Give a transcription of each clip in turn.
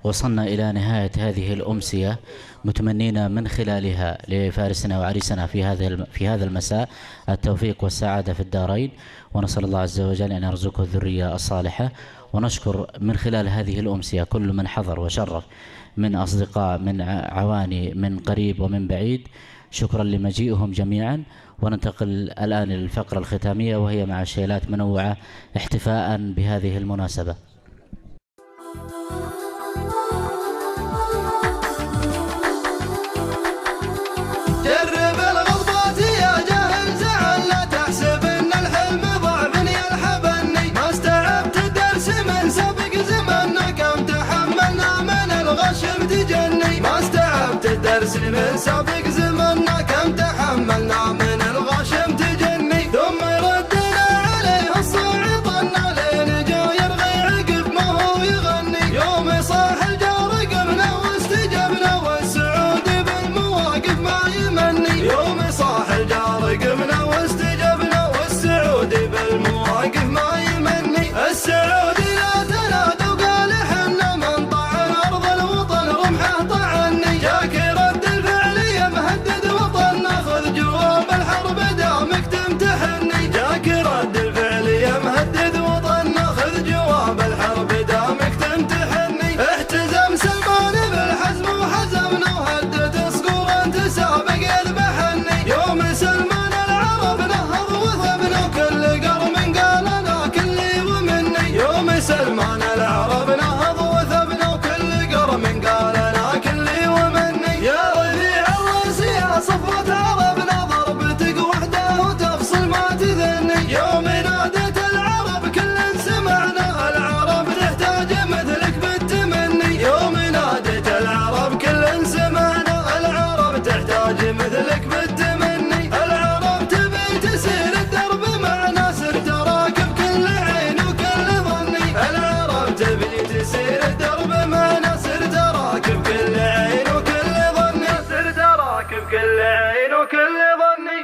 وصلنا إلى نهاية هذه الأمسية، متمنين من خلالها لفارسنا وعريسنا في هذا المساء التوفيق والسعادة في الدارين، ونسأل الله عز وجل أن يرزقه الذرية الصالحة. ونشكر من خلال هذه الأمسية كل من حضر وشرف من أصدقاء، من عواني، من قريب ومن بعيد، شكرا لمجيئهم جميعا. وننتقل الآن للفقرة الختامية، وهي مع شيلات منوعة احتفاء بهذه المناسبة. جرب الغضبات يا جاهل زعل، لا تحسب ان الحلم ضعف يلحبني. ما استوعبت الدرس من سابق زماننا، كم تحملنا من الغشم تجني. ما استوعبت الدرس من سابق زماننا، كم تحملنا من الغشم تجني. ثم ردنا عليه الصعيطنا لين جا يرغي عقب ما هو يغني. يوم صاح الجار قمنا واستجبنا، والسعود بالمواقف ما يمني. يوم صاح الجار قمنا واستجبنا، والسعود بالمواقف ما يمني. السعود لا تنادى وقال حنا من طعن ارض الوطن رمحه طعني. جاك رد الفعل يا مهدد وطن، خذ جواب الحرب دامك تمتحني. جاك رد الفعل يا مهدد وطن، خذ جواب الحرب دامك تمتحني. احتزم سلمان بالحزم وحزمنا، وهدد صقور انت سابق يذبحني. يوم سلمان العرب نهض وثبنا، وكل قرم قال انا كلي ومني. يوم سلمان العرب نهض وثبنا، وكل قرم قال انا كلي ومني. يا ربيع الراس يا صفوة عربنا، ضربتك وحده وتفصل ما تذني. يوم نادت العرب كل سمعنا، العرب تحتاج مثلك بالتمني. يوم نادت العرب كل سمعنا، العرب تحتاج مثلك بالتمني. العرب تبي تسير الدرب مع ناصر، تراكب كل عين وكل ظني. العرب تبي تسير الدرب مع ناصر، تراكب كل عين وكل ظني. ناصر تراكب كل عين وكل ظني.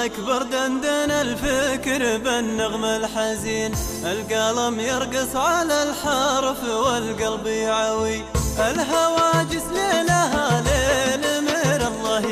أكبر دندن الفكر بالنغم الحزين، القلم يرقص على الحرف والقلب يعوي، الهواجس ليلها ليل مر الله